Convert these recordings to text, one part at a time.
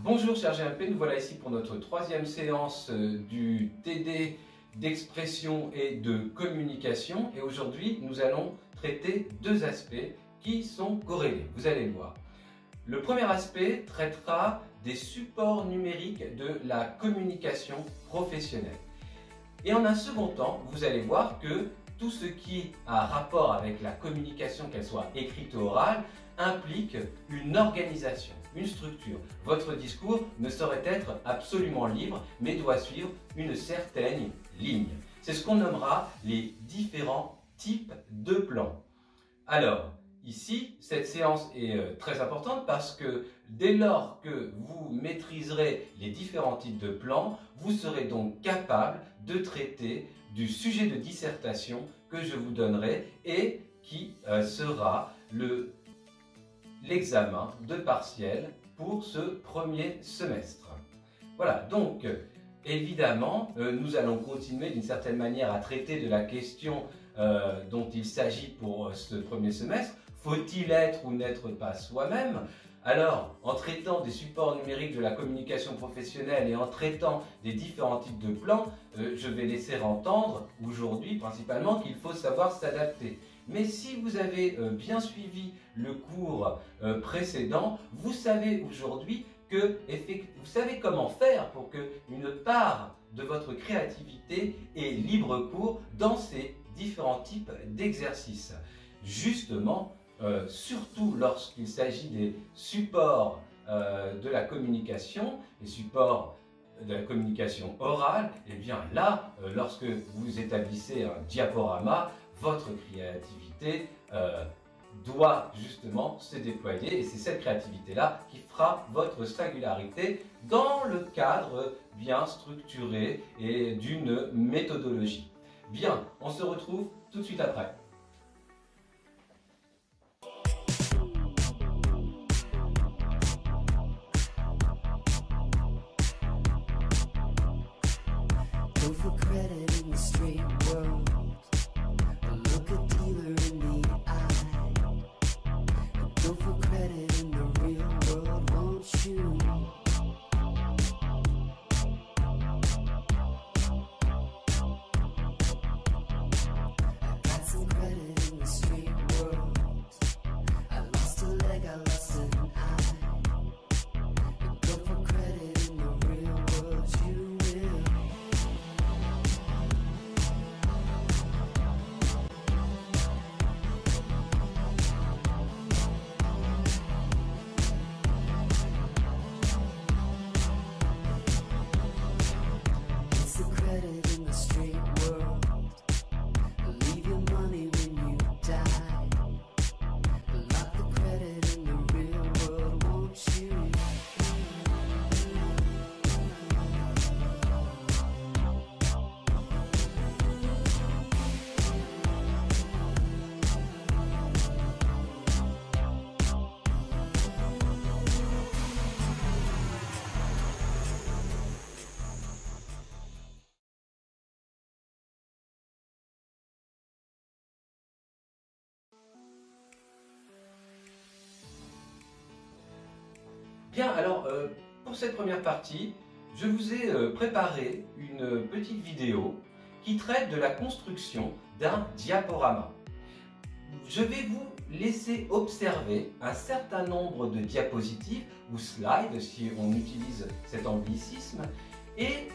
Bonjour chers GMP, nous voilà ici pour notre troisième séance du TD d'expression et de communication et aujourd'hui nous allons traiter deux aspects qui sont corrélés, vous allez le voir. Le premier aspect traitera des supports numériques de la communication professionnelle. Et en un second temps, vous allez voir que tout ce qui a rapport avec la communication, qu'elle soit écrite ou orale, implique une organisation, une structure. Votre discours ne saurait être absolument libre, mais doit suivre une certaine ligne. C'est ce qu'on nommera les différents types de plans. Alors, ici, cette séance est très importante parce que dès lors que vous maîtriserez les différents types de plans, vous serez donc capable de traiter du sujet de dissertation que je vous donnerai et qui sera l'examen de partiel pour ce premier semestre. Voilà, donc évidemment, nous allons continuer d'une certaine manière à traiter de la question dont il s'agit pour ce premier semestre. Faut-il être ou n'être pas soi-même? Alors, en traitant des supports numériques de la communication professionnelle et en traitant des différents types de plans, je vais laisser entendre aujourd'hui principalement qu'il faut savoir s'adapter. Mais si vous avez bien suivi le cours précédent, vous savez aujourd'hui que vous savez comment faire pour que une part de votre créativité ait libre cours dans ces différents types d'exercices. Justement, surtout lorsqu'il s'agit des supports de la communication, les supports de la communication orale, et bien là, lorsque vous établissez un diaporama, votre créativité doit justement se déployer et c'est cette créativité-là qui fera votre singularité dans le cadre bien structuré et d'une méthodologie. Bien, on se retrouve tout de suite après. Bien, alors pour cette première partie, je vous ai préparé une petite vidéo qui traite de la construction d'un diaporama. Je vais vous laisser observer un certain nombre de diapositives ou slides si on utilise cet anglicisme et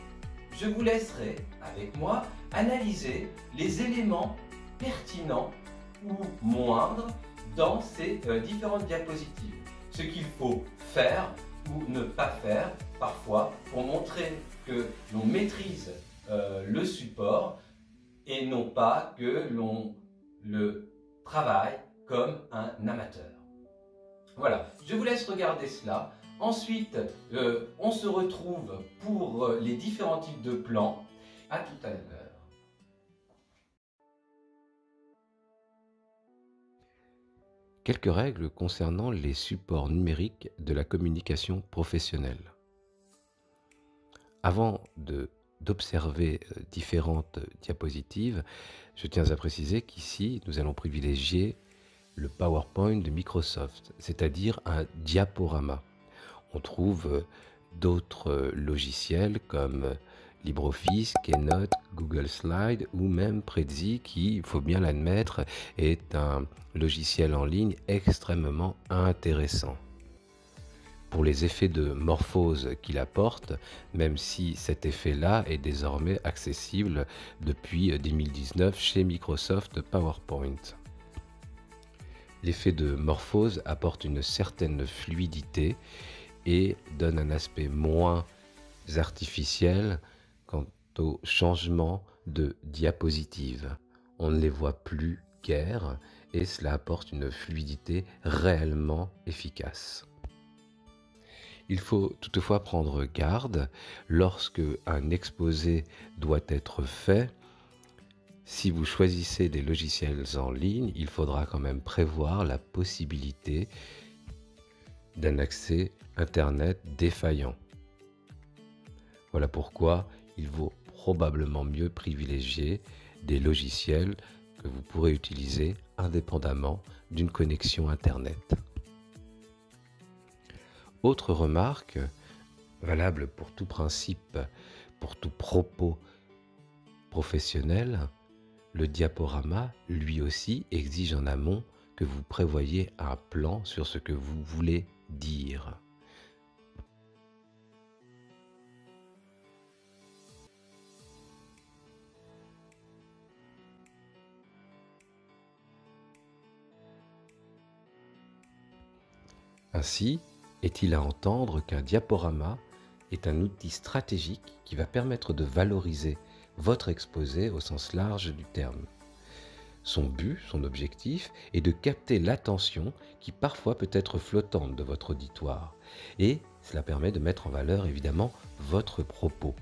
je vous laisserai avec moi analyser les éléments pertinents ou moindres dans ces différentes diapositives. Ce qu'il faut faire ou ne pas faire parfois pour montrer que l'on maîtrise le support et non pas que l'on le travaille comme un amateur. Voilà, je vous laisse regarder cela. Ensuite, on se retrouve pour les différents types de plans. À tout à l'heure. Quelques règles concernant les supports numériques de la communication professionnelle. Avant d'observer différentes diapositives, je tiens à préciser qu'ici, nous allons privilégier le PowerPoint de Microsoft, c'est-à-dire un diaporama. On trouve d'autres logiciels comme LibreOffice, Keynote, Google Slide ou même Prezi qui, il faut bien l'admettre, est un logiciel en ligne extrêmement intéressant. Pour les effets de morphose qu'il apporte, même si cet effet-là est désormais accessible depuis 2019 chez Microsoft PowerPoint. L'effet de morphose apporte une certaine fluidité et donne un aspect moins artificiel quant au changement de diapositive. On ne les voit plus guère et cela apporte une fluidité réellement efficace. Il faut toutefois prendre garde lorsque un exposé doit être fait. Si vous choisissez des logiciels en ligne, il faudra quand même prévoir la possibilité d'un accès Internet défaillant. Voilà pourquoi il vaut probablement mieux privilégier des logiciels que vous pourrez utiliser indépendamment d'une connexion Internet. Autre remarque, valable pour tout principe, pour tout propos professionnel, le diaporama, lui aussi, exige en amont que vous prévoyiez un plan sur ce que vous voulez dire. Ainsi, est-il à entendre qu'un diaporama est un outil stratégique qui va permettre de valoriser votre exposé au sens large du terme. Son but, son objectif, est de capter l'attention qui parfois peut être flottante de votre auditoire. Et cela permet de mettre en valeur évidemment votre propos.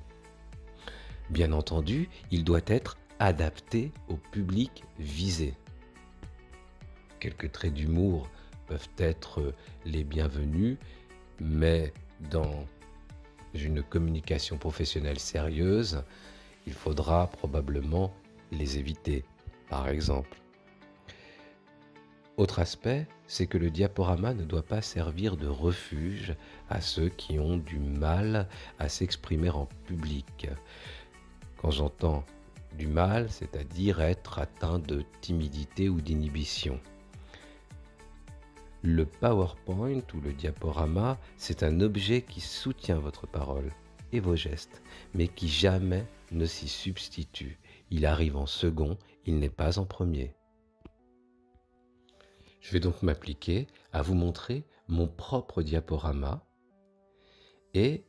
Bien entendu, il doit être adapté au public visé. Quelques traits d'humour peuvent être les bienvenus, mais dans une communication professionnelle sérieuse, il faudra probablement les éviter, par exemple. Autre aspect, c'est que le diaporama ne doit pas servir de refuge à ceux qui ont du mal à s'exprimer en public. Quand j'entends du mal, c'est-à-dire être atteint de timidité ou d'inhibition. Le PowerPoint ou le diaporama, c'est un objet qui soutient votre parole et vos gestes, mais qui jamais ne s'y substitue. Il arrive en second, il n'est pas en premier. Je vais donc m'appliquer à vous montrer mon propre diaporama et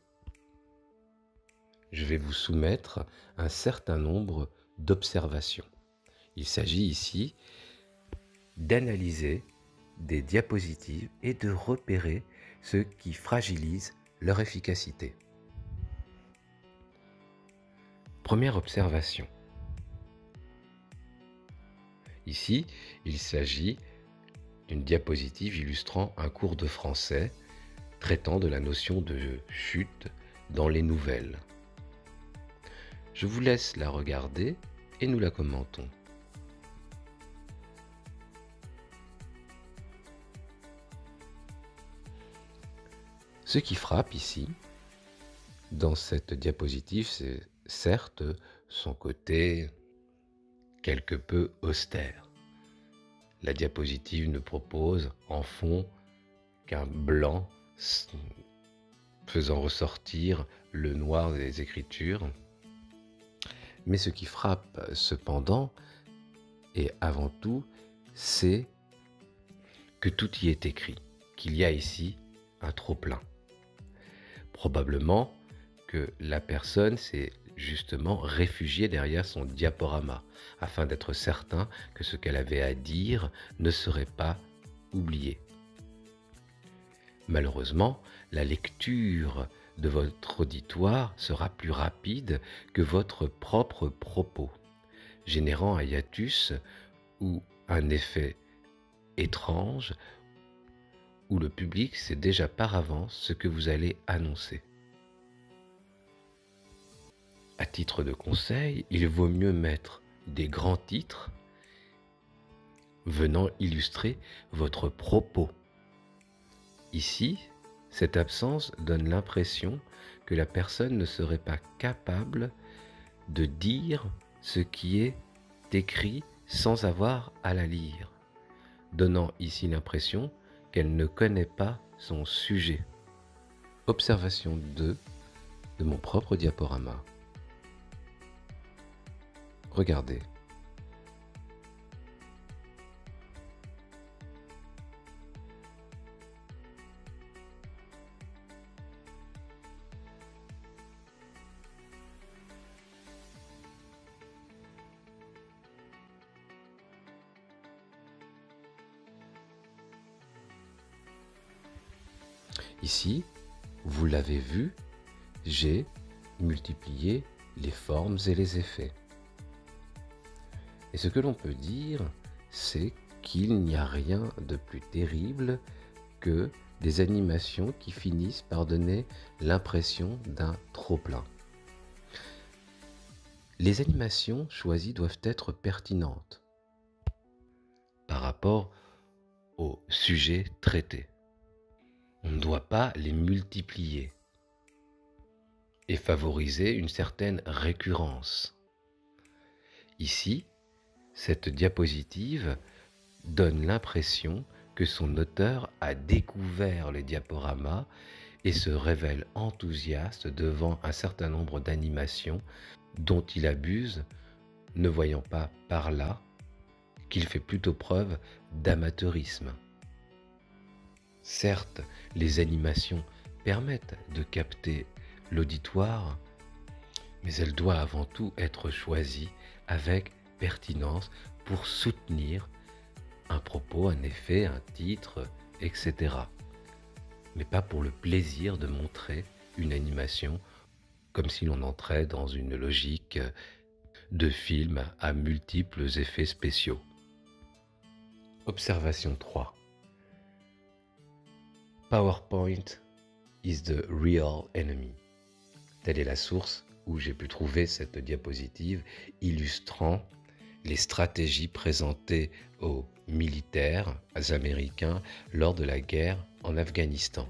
je vais vous soumettre un certain nombre d'observations. Il s'agit ici d'analyser des diapositives et de repérer ce qui fragilise leur efficacité. Première observation. Ici, il s'agit d'une diapositive illustrant un cours de français traitant de la notion de chute dans les nouvelles. Je vous laisse la regarder et nous la commentons. Ce qui frappe ici, dans cette diapositive, c'est certes son côté quelque peu austère. La diapositive ne propose en fond qu'un blanc faisant ressortir le noir des écritures. Mais ce qui frappe cependant, et avant tout, c'est que tout y est écrit, qu'il y a ici un trop-plein. Probablement que la personne s'est justement réfugiée derrière son diaporama, afin d'être certain que ce qu'elle avait à dire ne serait pas oublié. Malheureusement, la lecture de votre auditoire sera plus rapide que votre propre propos, générant un hiatus ou un effet étrange où le public sait déjà par avance ce que vous allez annoncer. À titre de conseil, il vaut mieux mettre des grands titres venant illustrer votre propos. Ici, Cette absence donne l'impression que la personne ne serait pas capable de dire ce qui est écrit sans avoir à la lire, donnant ici l'impression qu'elle ne connaît pas son sujet. Observation 2 de mon propre diaporama. Regardez. Ici, vous l'avez vu, j'ai multiplié les formes et les effets. Et ce que l'on peut dire, c'est qu'il n'y a rien de plus terrible que des animations qui finissent par donner l'impression d'un trop-plein. Les animations choisies doivent être pertinentes par rapport au sujet traité. On ne doit pas les multiplier et favoriser une certaine récurrence. Ici, cette diapositive donne l'impression que son auteur a découvert les diaporamas et se révèle enthousiaste devant un certain nombre d'animations dont il abuse, ne voyant pas par là qu'il fait plutôt preuve d'amateurisme. Certes, les animations permettent de capter l'auditoire, mais elles doivent avant tout être choisies avec pertinence pour soutenir un propos, un effet, un titre, etc. Mais pas pour le plaisir de montrer une animation comme si l'on entrait dans une logique de film à multiples effets spéciaux. Observation 3. PowerPoint is the real enemy. Telle est la source où j'ai pu trouver cette diapositive illustrant les stratégies présentées aux militaires américains lors de la guerre en Afghanistan.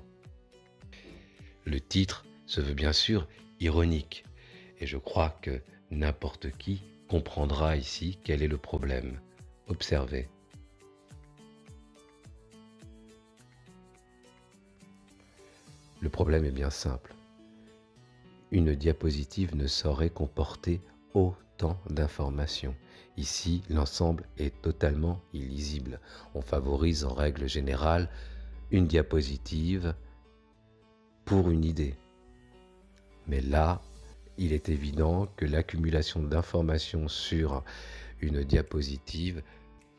Le titre se veut bien sûr ironique et je crois que n'importe qui comprendra ici quel est le problème. Observez. Le problème est bien simple. Une diapositive ne saurait comporter autant d'informations. Ici, l'ensemble est totalement illisible. On favorise en règle générale une diapositive pour une idée. Mais là, il est évident que l'accumulation d'informations sur une diapositive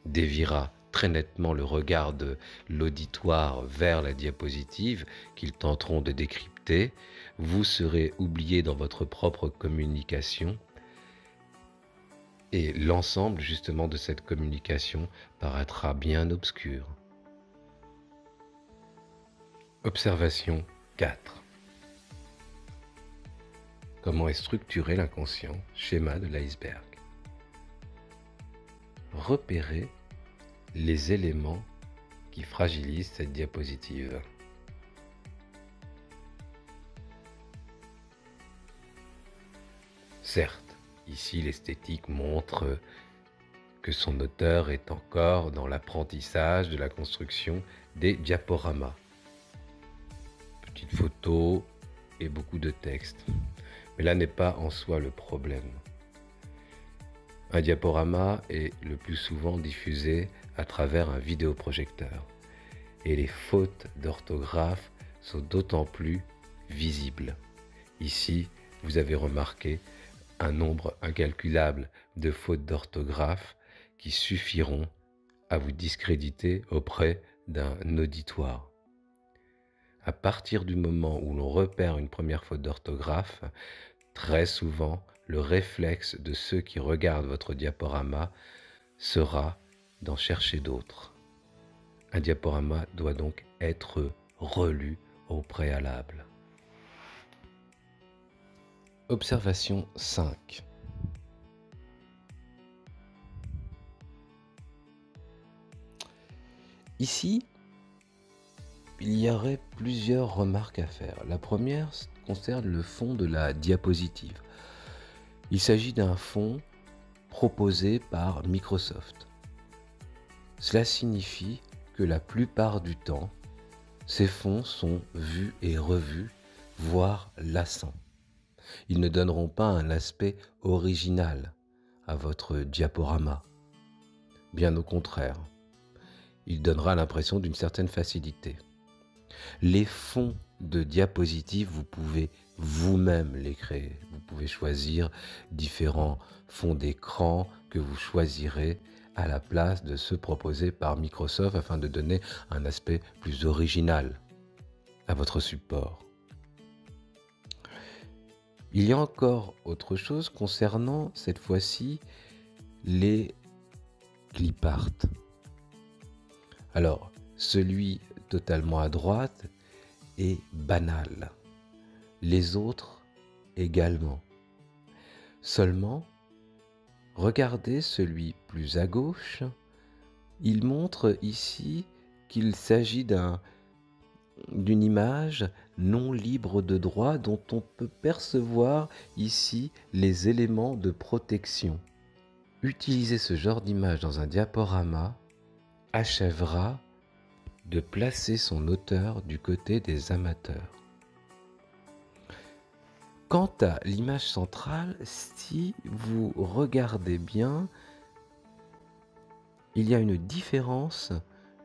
déviera très nettement le regard de l'auditoire vers la diapositive qu'ils tenteront de décrypter. Vous serez oublié dans votre propre communication et l'ensemble justement de cette communication paraîtra bien obscur. Observation 4. Comment est structuré l'inconscient? Schéma de l'iceberg. Repérez les éléments qui fragilisent cette diapositive. Certes, ici l'esthétique montre que son auteur est encore dans l'apprentissage de la construction des diaporamas. Petites photos et beaucoup de texte. Mais là n'est pas en soi le problème. Un diaporama est le plus souvent diffusé à travers un vidéoprojecteur. Et les fautes d'orthographe sont d'autant plus visibles. Ici, vous avez remarqué un nombre incalculable de fautes d'orthographe qui suffiront à vous discréditer auprès d'un auditoire. À partir du moment où l'on repère une première faute d'orthographe, très souvent, le réflexe de ceux qui regardent votre diaporama sera d'en chercher d'autres. Un diaporama doit donc être relu au préalable. Observation 5. Ici, il y aurait plusieurs remarques à faire. La première concerne le fond de la diapositive. Il s'agit d'un fond proposé par Microsoft. Cela signifie que la plupart du temps, ces fonds sont vus et revus, voire lassants. Ils ne donneront pas un aspect original à votre diaporama. Bien au contraire, il donnera l'impression d'une certaine facilité. Les fonds de diapositives, vous pouvez vous-même les créer. Vous pouvez choisir différents fonds d'écran que vous choisirez à la place de ceux proposés par Microsoft afin de donner un aspect plus original à votre support. Il y a encore autre chose concernant cette fois-ci les clipart. Alors, celui totalement à droite est banal. Les autres également. Seulement, regardez celui plus à gauche. Il montre ici qu'il s'agit d'une image non libre de droit dont on peut percevoir ici les éléments de protection. Utiliser ce genre d'image dans un diaporama achèvera de placer son auteur du côté des amateurs. Quant à l'image centrale, si vous regardez bien, il y a une différence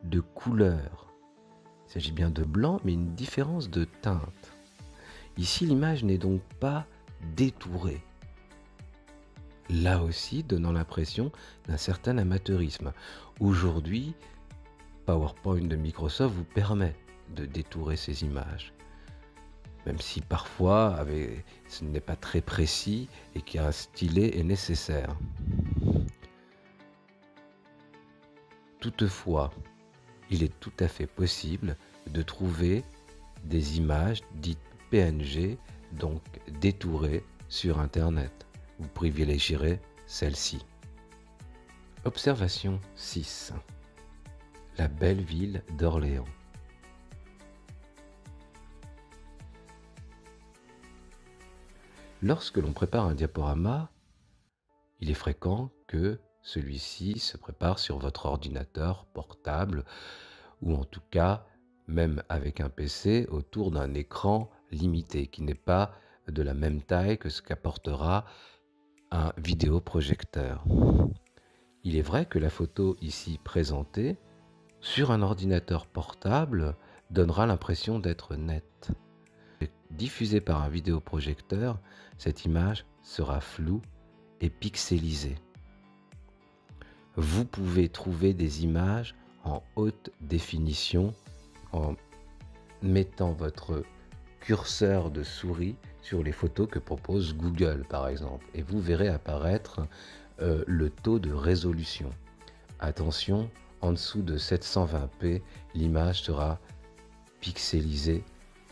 de couleur. Il s'agit bien de blanc, mais une différence de teinte. Ici, l'image n'est donc pas détourée. Là aussi, donnant l'impression d'un certain amateurisme. Aujourd'hui, PowerPoint de Microsoft vous permet de détourer ces images. Même si parfois ce n'est pas très précis et qu'un stylet est nécessaire. Toutefois, il est tout à fait possible de trouver des images dites PNG, donc détourées sur Internet. Vous privilégierez celle-ci. Observation 6. La belle ville d'Orléans. Lorsque l'on prépare un diaporama, il est fréquent que celui-ci se prépare sur votre ordinateur portable ou en tout cas, même avec un PC, autour d'un écran limité qui n'est pas de la même taille que ce qu'apportera un vidéoprojecteur. Il est vrai que la photo ici présentée sur un ordinateur portable donnera l'impression d'être nette. Diffusée par un vidéoprojecteur, cette image sera floue et pixelisée. Vous pouvez trouver des images en haute définition en mettant votre curseur de souris sur les photos que propose Google par exemple et vous verrez apparaître le taux de résolution. Attention, en dessous de 720p, l'image sera pixelisée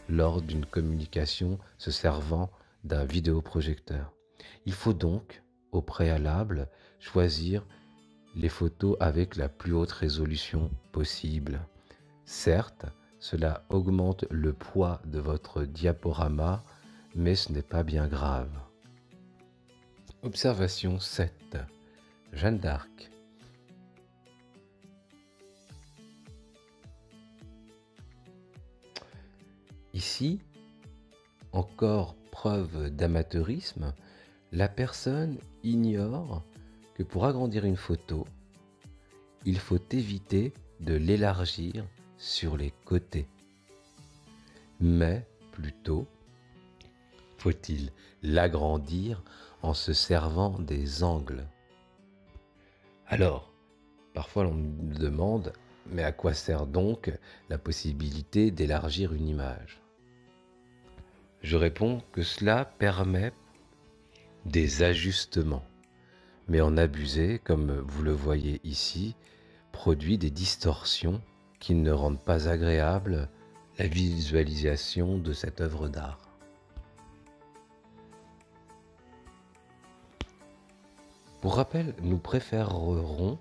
lors d'une communication se servant d'un vidéoprojecteur. Il faut donc, au préalable, choisir les photos avec la plus haute résolution possible. Certes, cela augmente le poids de votre diaporama, mais ce n'est pas bien grave. Observation 7. Jeanne d'Arc. Ici, encore preuve d'amateurisme, la personne ignore que pour agrandir une photo, il faut éviter de l'élargir sur les côtés. Mais plutôt, faut-il l'agrandir en se servant des angles. Alors, parfois l'on me demande, mais à quoi sert donc la possibilité d'élargir une image ? Je réponds que cela permet des ajustements, mais en abuser, comme vous le voyez ici, produit des distorsions qui ne rendent pas agréable la visualisation de cette œuvre d'art. Pour rappel, nous préférerons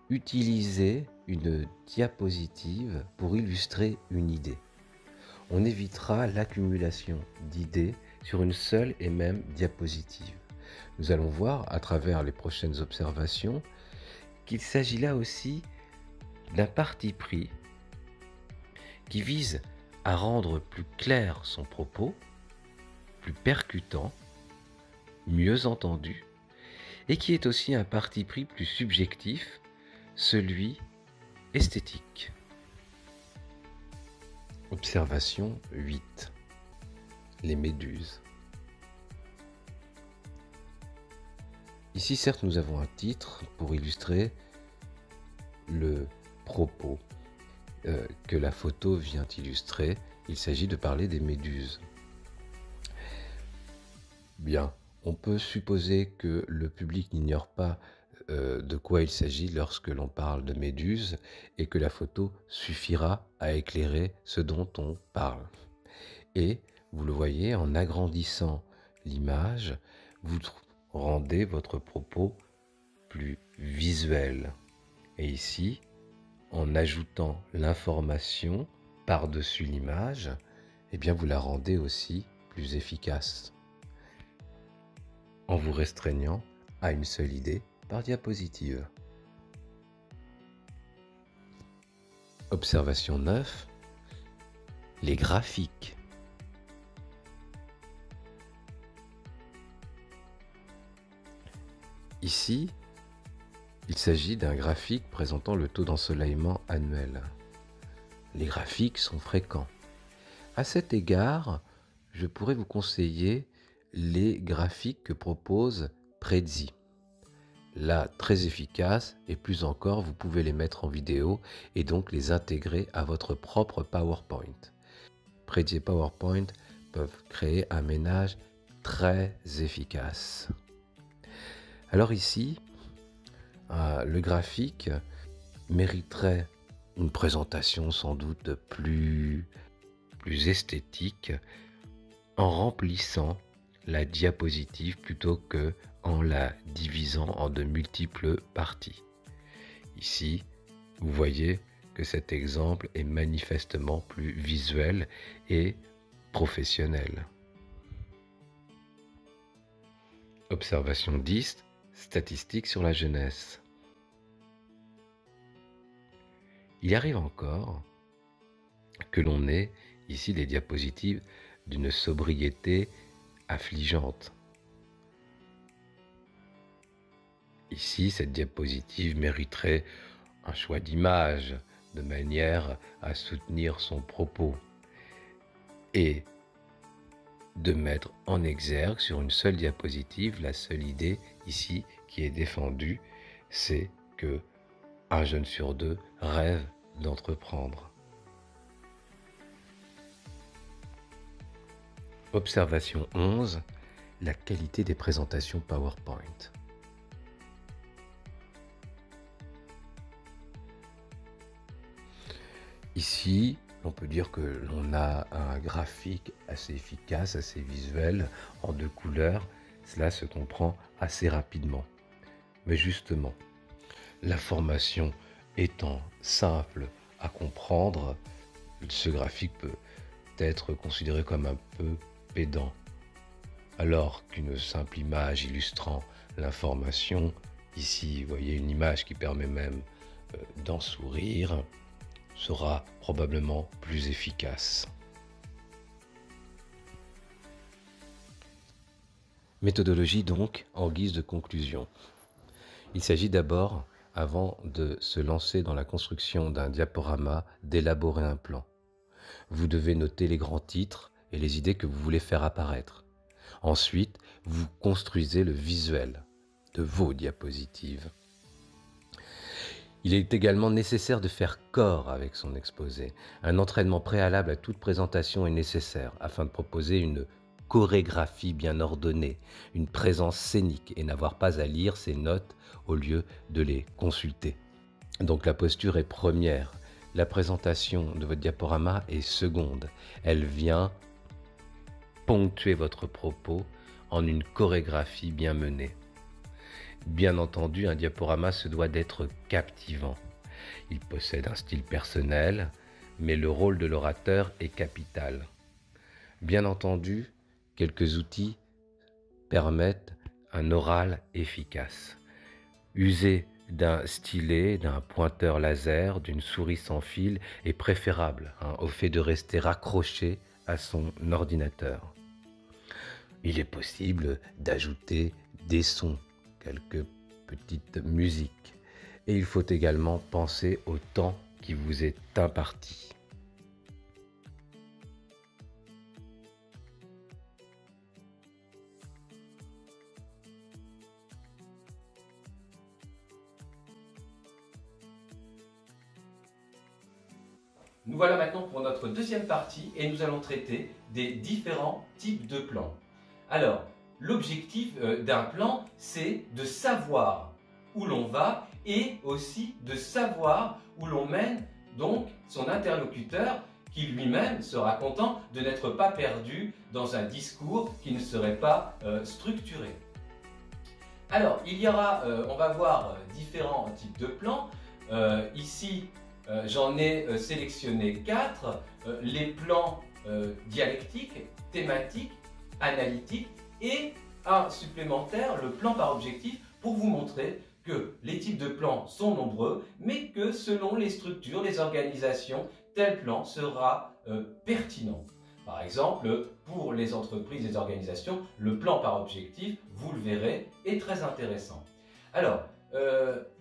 utiliser une diapositive pour illustrer une idée. On évitera l'accumulation d'idées sur une seule et même diapositive. Nous allons voir à travers les prochaines observations qu'il s'agit là aussi d'un parti pris qui vise à rendre plus clair son propos, plus percutant, mieux entendu, et qui est aussi un parti pris plus subjectif, celui esthétique. Observation 8. Les méduses. Ici, certes, nous avons un titre pour illustrer le propos que la photo vient illustrer. Il s'agit de parler des méduses. Bien, on peut supposer que le public n'ignore pas de quoi il s'agit lorsque l'on parle de méduses et que la photo suffira à éclairer ce dont on parle. Et vous le voyez, en agrandissant l'image, vous rendez votre propos plus visuel. Et ici, en ajoutant l'information par-dessus l'image, eh bien vous la rendez aussi plus efficace, en vous restreignant à une seule idée par diapositive. Observation 9. Les graphiques. Ici, il s'agit d'un graphique présentant le taux d'ensoleillement annuel. Les graphiques sont fréquents. À cet égard, je pourrais vous conseiller les graphiques que propose Prezi. Là, très efficace, et plus encore, vous pouvez les mettre en vidéo et donc les intégrer à votre propre PowerPoint. Prezi et PowerPoint peuvent créer un ménage très efficace. Alors ici, le graphique mériterait une présentation sans doute plus esthétique en remplissant la diapositive plutôt que en la divisant en de multiples parties. Ici, vous voyez que cet exemple est manifestement plus visuel et professionnel. Observation 10. Statistiques sur la jeunesse. Il arrive encore que l'on ait ici des diapositives d'une sobriété affligeante. Ici, cette diapositive mériterait un choix d'image de manière à soutenir son propos et de mettre en exergue sur une seule diapositive la seule idée ici qui est défendue, c'est que un jeune sur deux rêve d'entreprendre. Observation 11. La qualité des présentations PowerPoint. Ici, on peut dire que l'on a un graphique assez efficace, assez visuel, en 2 couleurs. Cela se comprend assez rapidement. Mais justement, l'information étant simple à comprendre, ce graphique peut être considéré comme un peu pédant. Alors qu'une simple image illustrant l'information, ici, vous voyez une image qui permet même d'en sourire, sera probablement plus efficace. Méthodologie donc en guise de conclusion. Il s'agit d'abord, avant de se lancer dans la construction d'un diaporama, d'élaborer un plan. Vous devez noter les grands titres et les idées que vous voulez faire apparaître. Ensuite, vous construisez le visuel de vos diapositives. Il est également nécessaire de faire corps avec son exposé. Un entraînement préalable à toute présentation est nécessaire afin de proposer une chorégraphie bien ordonnée, une présence scénique et n'avoir pas à lire ses notes au lieu de les consulter. Donc la posture est première. La présentation de votre diaporama est seconde. Elle vient ponctuer votre propos en une chorégraphie bien menée. Bien entendu, un diaporama se doit d'être captivant. Il possède un style personnel, mais le rôle de l'orateur est capital. Bien entendu, quelques outils permettent un oral efficace. User d'un stylet, d'un pointeur laser, d'une souris sans fil est préférable au fait de rester raccroché à son ordinateur. Il est possible d'ajouter des sons, quelques petites musiques. Et il faut également penser au temps qui vous est imparti. Nous voilà maintenant pour notre deuxième partie et nous allons traiter des différents types de plans. Alors, l'objectif d'un plan, c'est de savoir où l'on va et aussi de savoir où l'on mène donc son interlocuteur qui lui-même sera content de n'être pas perdu dans un discours qui ne serait pas structuré. Alors, on va voir différents types de plans. Ici, j'en ai sélectionné 4, les plans dialectiques, thématiques, analytiques et un supplémentaire, le plan par objectif, pour vous montrer que les types de plans sont nombreux, mais que selon les structures, les organisations, tel plan sera pertinent. Par exemple, pour les entreprises et les organisations, le plan par objectif, vous le verrez, est très intéressant. Alors,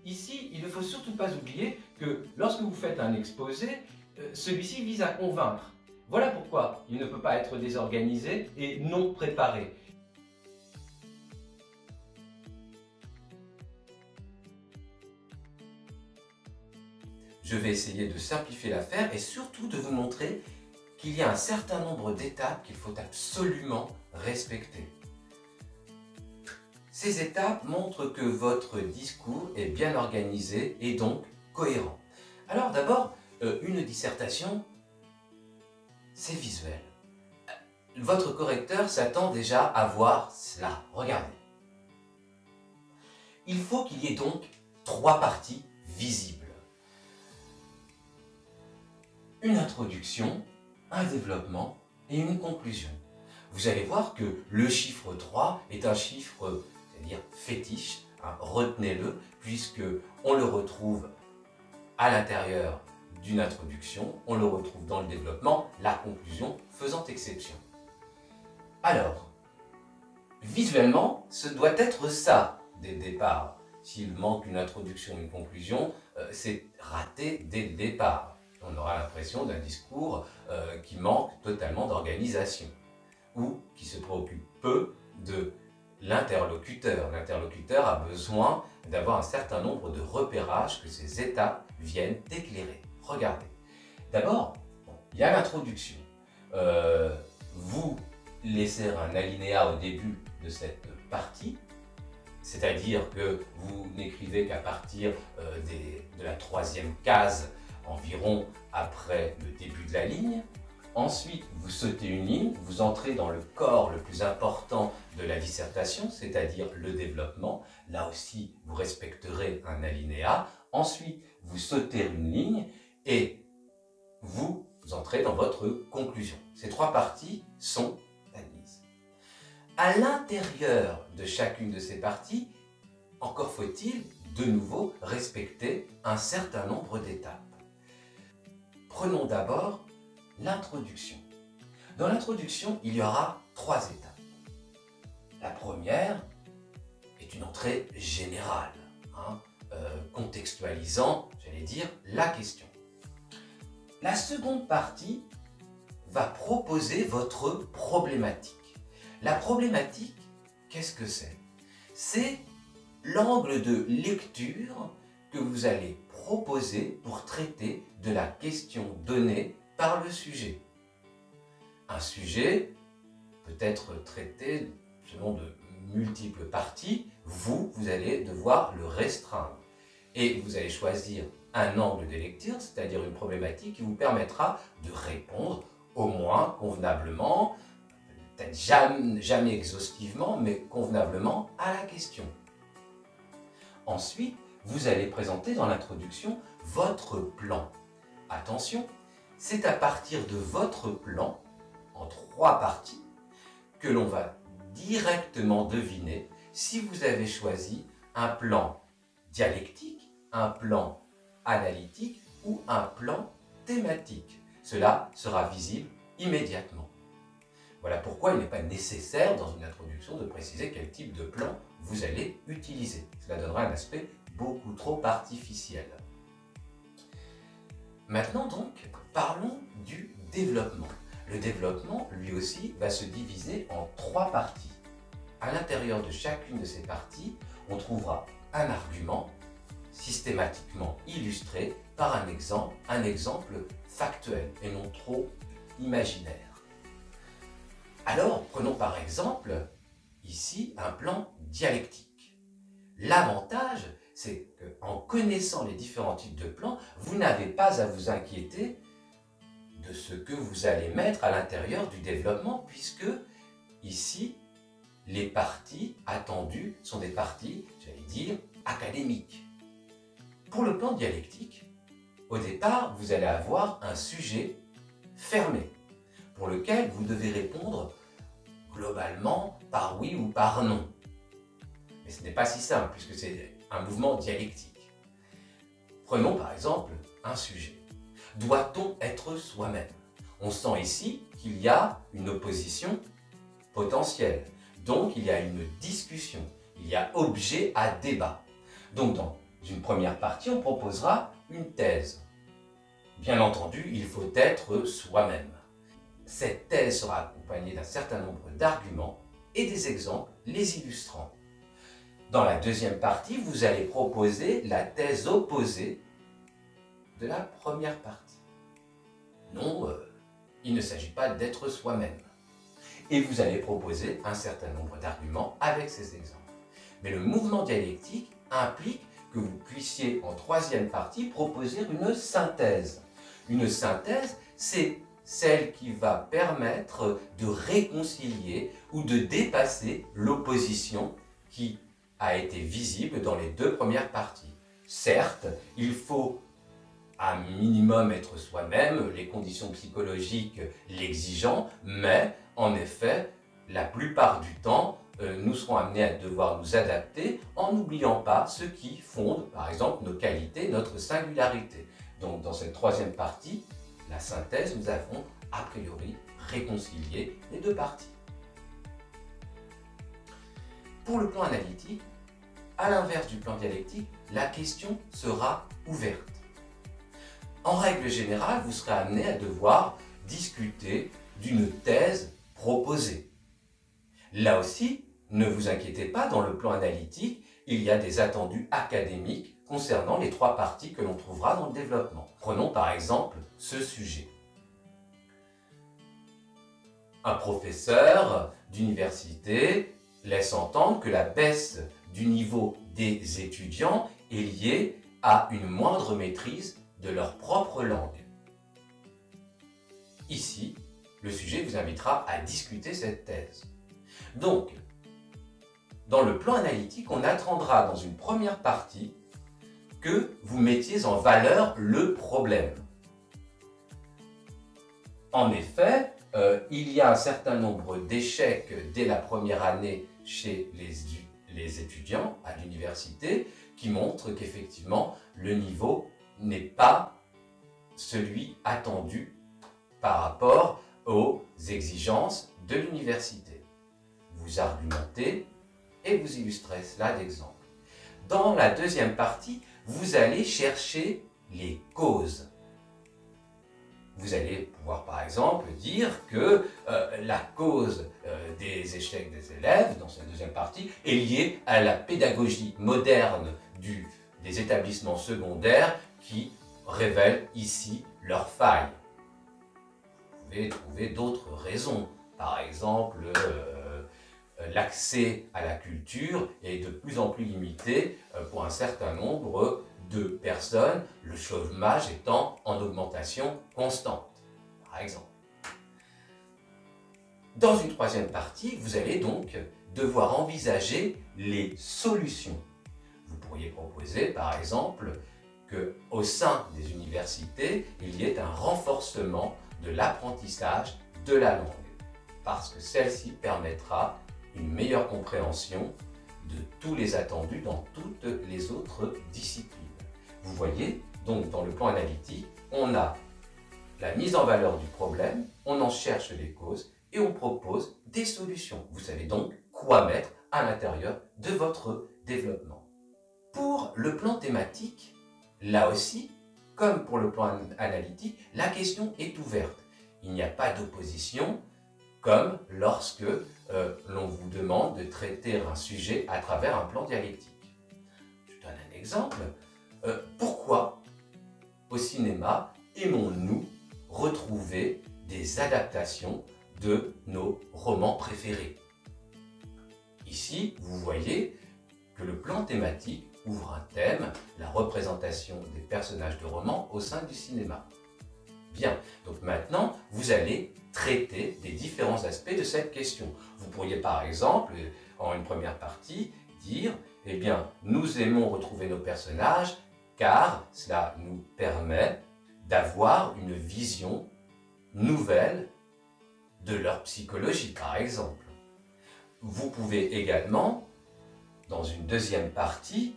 ici, il ne faut surtout pas oublier que lorsque vous faites un exposé, celui-ci vise à convaincre. Voilà pourquoi il ne peut pas être désorganisé et non préparé. Je vais essayer de simplifier l'affaire et surtout de vous montrer qu'il y a un certain nombre d'étapes qu'il faut absolument respecter. Ces étapes montrent que votre discours est bien organisé et donc cohérent. Alors d'abord, une dissertation, c'est visuel. Votre correcteur s'attend déjà à voir cela. Regardez. Il faut qu'il y ait donc 3 parties visibles. Une introduction, un développement et une conclusion. Vous allez voir que le chiffre 3 est un chiffre, c'est-à-dire fétiche, retenez-le, puisque on le retrouve à l'intérieur d'une introduction, on le retrouve dans le développement, la conclusion faisant exception. Alors, visuellement, ce doit être ça dès le départ. S'il manque une introduction, une conclusion, c'est raté dès le départ. On aura l'impression d'un discours qui manque totalement d'organisation ou qui se préoccupe peu de l'interlocuteur. L'interlocuteur a besoin d'avoir un certain nombre de repérages que ces étapes viennent éclairer. Regardez. D'abord, il y a l'introduction. Vous laissez un alinéa au début de cette partie, c'est-à-dire que vous n'écrivez qu'à partir de la 3e case environ après le début de la ligne. Ensuite, vous sautez une ligne, vous entrez dans le corps le plus important de la dissertation, c'est-à-dire le développement. Là aussi, vous respecterez un alinéa. Ensuite, vous sautez une ligne et vous entrez dans votre conclusion. Ces 3 parties sont admises. À l'intérieur de chacune de ces parties, encore faut-il de nouveau respecter un certain nombre d'étapes. Prenons d'abord l'introduction. Dans l'introduction, il y aura 3 étapes. La première est une entrée générale, contextualisant, j'allais dire, la question. La seconde partie va proposer votre problématique. La problématique, qu'est-ce que c'est? C'est l'angle de lecture que vous allez proposer pour traiter de la question donnée par le sujet. Un sujet peut être traité selon de multiples parties. Vous allez devoir le restreindre. Et vous allez choisir un angle de lecture, c'est-à-dire une problématique qui vous permettra de répondre au moins convenablement, peut-être jamais exhaustivement, mais convenablement à la question. Ensuite, vous allez présenter dans l'introduction votre plan. Attention, c'est à partir de votre plan, en 3 parties, que l'on va directement deviner si vous avez choisi un plan dialectique, un plan analytique ou un plan thématique. Cela sera visible immédiatement. Voilà pourquoi il n'est pas nécessaire dans une introduction de préciser quel type de plan vous allez utiliser. Cela donnera un aspect beaucoup trop artificiel. Maintenant donc, parlons du développement. Le développement, lui aussi, va se diviser en 3 parties. À l'intérieur de chacune de ces parties, on trouvera un argument systématiquement illustré par un exemple factuel et non trop imaginaire. Alors, prenons par exemple ici un plan dialectique. L'avantage, c'est qu'en connaissant les différents types de plans, vous n'avez pas à vous inquiéter de ce que vous allez mettre à l'intérieur du développement, puisque ici, les parties attendues sont des parties, j'allais dire, académiques. Pour le plan dialectique, au départ, vous allez avoir un sujet fermé, pour lequel vous devez répondre globalement par oui ou par non. Mais ce n'est pas si simple, puisque c'est un mouvement dialectique. Prenons par exemple un sujet. Doit-on être soi-même? On sent ici qu'il y a une opposition potentielle. Donc il y a une discussion, il y a objet à débat. Donc dans une première partie, on proposera une thèse. Bien entendu, il faut être soi-même. Cette thèse sera accompagnée d'un certain nombre d'arguments et des exemples les illustrant. Dans la deuxième partie, vous allez proposer la thèse opposée de la première partie. Non, il ne s'agit pas d'être soi-même. Et vous allez proposer un certain nombre d'arguments avec ces exemples. Mais le mouvement dialectique implique que vous puissiez, en troisième partie, proposer une synthèse. Une synthèse, c'est celle qui va permettre de réconcilier ou de dépasser l'opposition qui a été visible dans les 2 premières parties. Certes, il faut à minimum être soi-même, les conditions psychologiques l'exigeant, mais en effet, la plupart du temps, nous serons amenés à devoir nous adapter en n'oubliant pas ce qui fonde, par exemple, nos qualités, notre singularité. Donc dans cette troisième partie, la synthèse, nous avons a priori réconcilié les 2 parties. Pour le plan analytique, à l'inverse du plan dialectique, la question sera ouverte. En règle générale, vous serez amené à devoir discuter d'une thèse proposée. Là aussi, ne vous inquiétez pas, dans le plan analytique, il y a des attendus académiques concernant les 3 parties que l'on trouvera dans le développement. Prenons par exemple ce sujet. Un professeur d'université laisse entendre que la baisse du niveau des étudiants est liée à une moindre maîtrise de leur propre langue. Ici, le sujet vous invitera à discuter cette thèse. Donc, dans le plan analytique, on attendra dans une première partie que vous mettiez en valeur le problème. En effet, il y a un certain nombre d'échecs dès la première année chez les étudiants à l'université qui montrent qu'effectivement, le niveau n'est pas celui attendu par rapport aux exigences de l'université. Vous argumentez et vous illustrez cela d'exemples. Dans la deuxième partie, vous allez chercher les causes. Vous allez pouvoir par exemple dire que la cause des échecs des élèves dans cette deuxième partie est liée à la pédagogie moderne des établissements secondaires qui révèlent ici leurs failles. Vous pouvez trouver d'autres raisons, par exemple l'accès à la culture est de plus en plus limité pour un certain nombre de personnes, le chômage étant en augmentation constante, par exemple. Dans une troisième partie, vous allez donc devoir envisager les solutions. Vous pourriez proposer, par exemple, qu'au sein des universités, il y ait un renforcement de l'apprentissage de la langue, parce que celle-ci permettra une meilleure compréhension de tous les attendus dans toutes les autres disciplines. Vous voyez, donc dans le plan analytique, on a la mise en valeur du problème, on en cherche les causes et on propose des solutions. Vous savez donc quoi mettre à l'intérieur de votre développement. Pour le plan thématique, là aussi, comme pour le plan analytique, la question est ouverte. Il n'y a pas d'opposition, comme lorsque l'on vous demande de traiter un sujet à travers un plan dialectique. Je donne un exemple. Pourquoi, au cinéma, aimons-nous retrouver des adaptations de nos romans préférés? Ici, vous voyez que le plan thématique ouvre un thème, la représentation des personnages de romans au sein du cinéma. Bien, donc maintenant, vous allez traiter des différents aspects de cette question. Vous pourriez par exemple, en une première partie, dire « Eh bien, nous aimons retrouver nos personnages car cela nous permet d'avoir une vision nouvelle de leur psychologie, par exemple. » Vous pouvez également, dans une deuxième partie,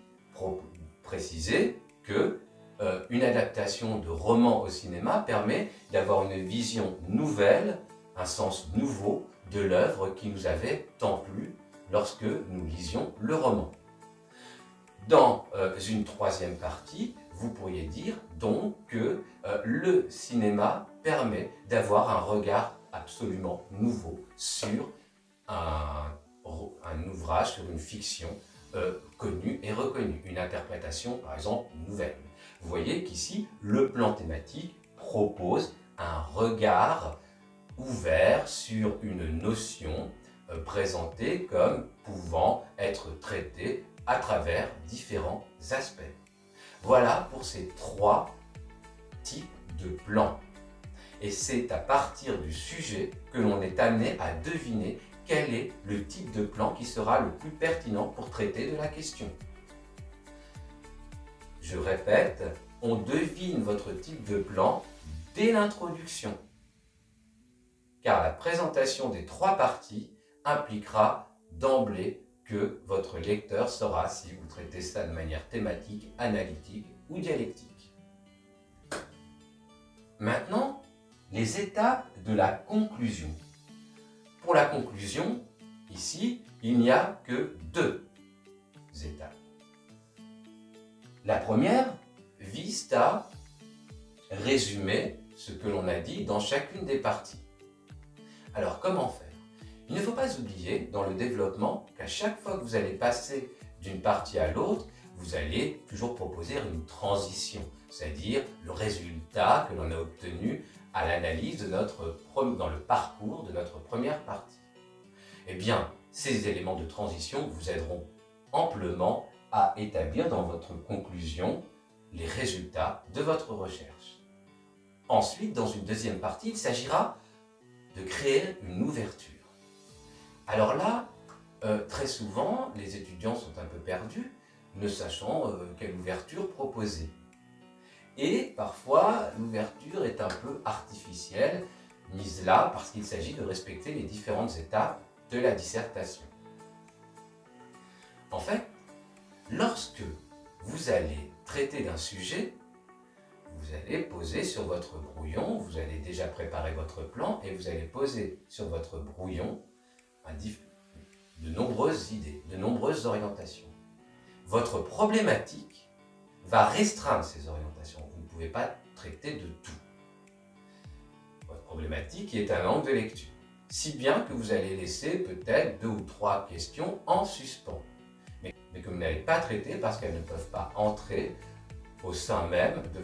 préciser que une adaptation de roman au cinéma permet d'avoir une vision nouvelle, un sens nouveau de l'œuvre qui nous avait tant plu lorsque nous lisions le roman. Dans une troisième partie, vous pourriez dire donc que le cinéma permet d'avoir un regard absolument nouveau sur un ouvrage, sur une fiction connue et reconnue, une interprétation par exemple nouvelle. Vous voyez qu'ici, le plan thématique propose un regard ouvert sur une notion présentée comme pouvant être traitée à travers différents aspects. Voilà pour ces trois types de plans. Et c'est à partir du sujet que l'on est amené à deviner quel est le type de plan qui sera le plus pertinent pour traiter de la question. Je répète, on devine votre type de plan dès l'introduction, car la présentation des trois parties impliquera d'emblée que votre lecteur saura si vous traitez ça de manière thématique, analytique ou dialectique. Maintenant, les étapes de la conclusion. Pour la conclusion, ici, il n'y a que deux étapes. La première vise à résumer ce que l'on a dit dans chacune des parties. Alors, comment faire? Il ne faut pas oublier dans le développement qu'à chaque fois que vous allez passer d'une partie à l'autre, vous allez toujours proposer une transition, c'est-à-dire le résultat que l'on a obtenu à l'analyse dans le parcours de notre première partie. Eh bien, ces éléments de transition vous aideront amplement à établir dans votre conclusion les résultats de votre recherche. Ensuite, dans une deuxième partie, il s'agira de créer une ouverture. Alors là, très souvent, les étudiants sont un peu perdus, ne sachant quelle ouverture proposer. Et parfois, l'ouverture est un peu artificielle, mise là parce qu'il s'agit de respecter les différentes étapes de la dissertation. En fait, lorsque vous allez traiter d'un sujet, vous allez poser sur votre brouillon, vous allez déjà préparer votre plan et vous allez poser sur votre brouillon de nombreuses idées, de nombreuses orientations. Votre problématique va restreindre ces orientations. Vous ne pouvez pas traiter de tout. Votre problématique est un angle de lecture, si bien que vous allez laisser peut-être 2 ou 3 questions en suspens, mais que vous n'allez pas traiter parce qu'elles ne peuvent pas entrer au sein même de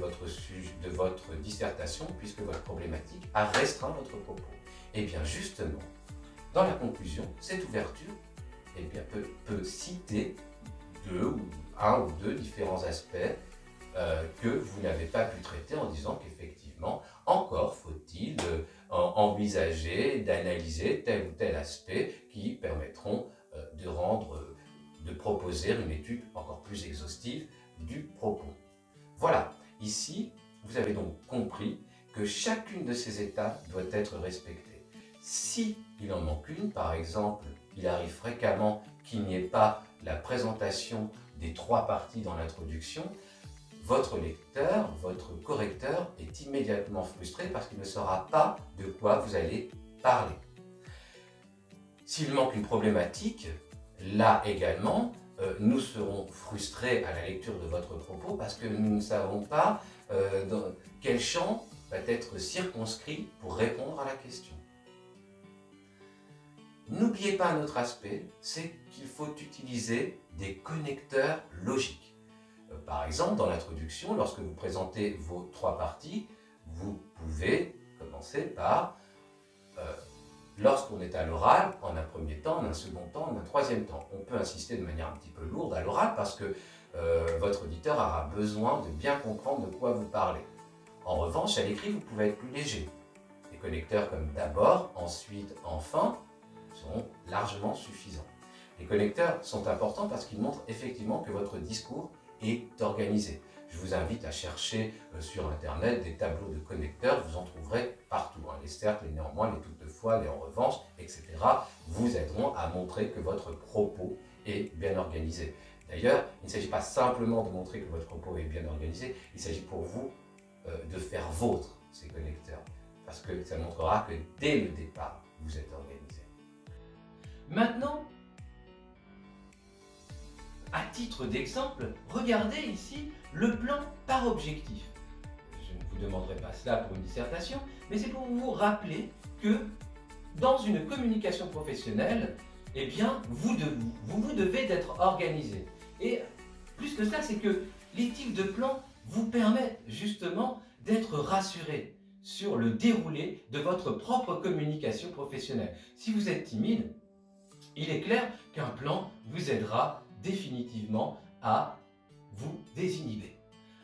votre dissertation, puisque votre problématique a restreint votre propos. Et bien justement, dans la conclusion, cette ouverture peut citer un ou deux différents aspects que vous n'avez pas pu traiter en disant qu'effectivement, encore faut-il envisager d'analyser tel ou tel aspect qui permettront de proposer proposer une étude encore plus exhaustive du propos. Voilà, ici, vous avez donc compris que chacune de ces étapes doit être respectée. Si il en manque une, par exemple, il arrive fréquemment qu'il n'y ait pas la présentation des 3 parties dans l'introduction, votre lecteur, votre correcteur est immédiatement frustré parce qu'il ne saura pas de quoi vous allez parler. S'il manque une problématique, là également, nous serons frustrés à la lecture de votre propos parce que nous ne savons pas dans quel champ va être circonscrit pour répondre à la question. N'oubliez pas un autre aspect, c'est qu'il faut utiliser des connecteurs logiques. Par exemple, dans l'introduction, lorsque vous présentez vos 3 parties, vous pouvez commencer par lorsqu'on est à l'oral, en un premier temps, en un second temps, en un troisième temps. On peut insister de manière un petit peu lourde à l'oral parce que votre auditeur aura besoin de bien comprendre de quoi vous parlez. En revanche, à l'écrit, vous pouvez être plus léger. Les connecteurs comme d'abord, ensuite, enfin, seront largement suffisants. Les connecteurs sont importants parce qu'ils montrent effectivement que votre discours est organisé. Je vous invite à chercher sur Internet des tableaux de connecteurs, vous en trouverez partout. Les cercles, les néanmoins, les toutefois, les en revanche, etc. vous aideront à montrer que votre propos est bien organisé. D'ailleurs, il ne s'agit pas simplement de montrer que votre propos est bien organisé, il s'agit pour vous de faire vôtre ces connecteurs, parce que ça montrera que dès le départ, vous êtes organisé. Maintenant, à titre d'exemple, regardez ici le plan par objectif. Je ne vous demanderai pas cela pour une dissertation, mais c'est pour vous rappeler que dans une communication professionnelle, eh bien, vous devez d'être organisé. Et plus que cela, c'est que les types de plans vous permettent justement d'être rassuré sur le déroulé de votre propre communication professionnelle. Si vous êtes timide, il est clair qu'un plan vous aidera définitivement à vous désinhiber.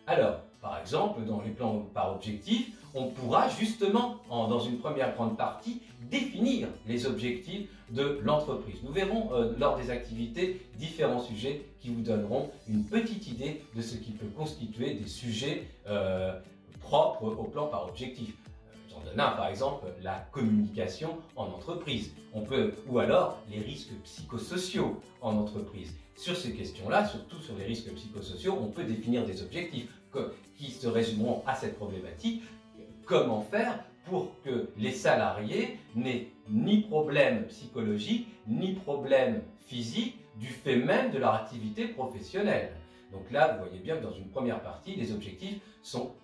Alors, par exemple, dans les plans par objectif, on pourra justement, dans une première grande partie, définir les objectifs de l'entreprise. Nous verrons lors des activités différents sujets qui vous donneront une petite idée de ce qui peut constituer des sujets propres au plan par objectif. J'en donne un, par exemple, la communication en entreprise. Ou alors les risques psychosociaux en entreprise. Sur ces questions-là, surtout sur les risques psychosociaux, on peut définir des objectifs qui se résumeront à cette problématique. Comment faire pour que les salariés n'aient ni problème psychologique, ni problème physique du fait même de leur activité professionnelle. Donc là, vous voyez bien que dans une première partie, les objectifs sont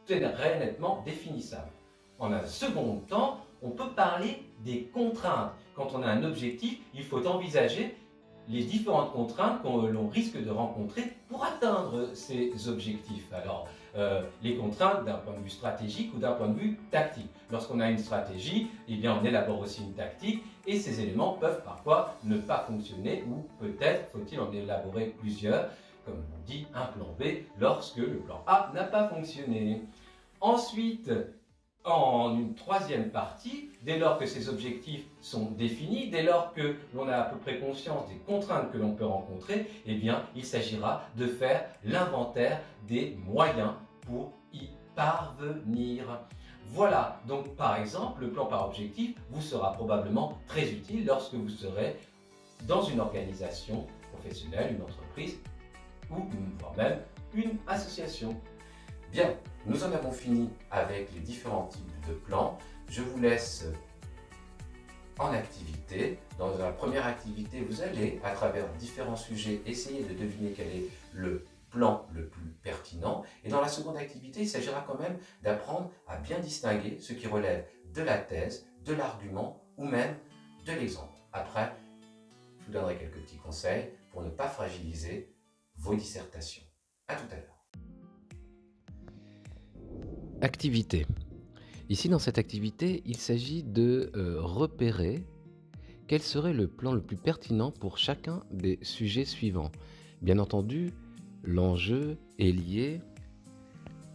très nettement définissables. En un second temps, on peut parler des contraintes. Quand on a un objectif, il faut envisager les différentes contraintes que l'on risque de rencontrer pour atteindre ces objectifs. Alors, les contraintes d'un point de vue stratégique ou d'un point de vue tactique. Lorsqu'on a une stratégie, eh bien, on élabore aussi une tactique et ces éléments peuvent parfois ne pas fonctionner ou peut-être faut-il en élaborer plusieurs, comme on dit un plan B, lorsque le plan A n'a pas fonctionné. Ensuite, en une troisième partie, dès lors que ces objectifs sont définis, dès lors que l'on a à peu près conscience des contraintes que l'on peut rencontrer, eh bien, il s'agira de faire l'inventaire des moyens pour y parvenir. Voilà, donc par exemple, le plan par objectif vous sera probablement très utile lorsque vous serez dans une organisation professionnelle, une entreprise ou voire même une association. Bien, nous en avons fini avec les différents types de plans. Je vous laisse en activité. Dans la première activité, vous allez, à travers différents sujets, essayer de deviner quel est le plan le plus pertinent. Et dans la seconde activité, il s'agira quand même d'apprendre à bien distinguer ce qui relève de la thèse, de l'argument ou même de l'exemple. Après, je vous donnerai quelques petits conseils pour ne pas fragiliser vos dissertations. À tout à l'heure. Activité. Ici, dans cette activité, il s'agit de repérer quel serait le plan le plus pertinent pour chacun des sujets suivants. Bien entendu, l'enjeu est lié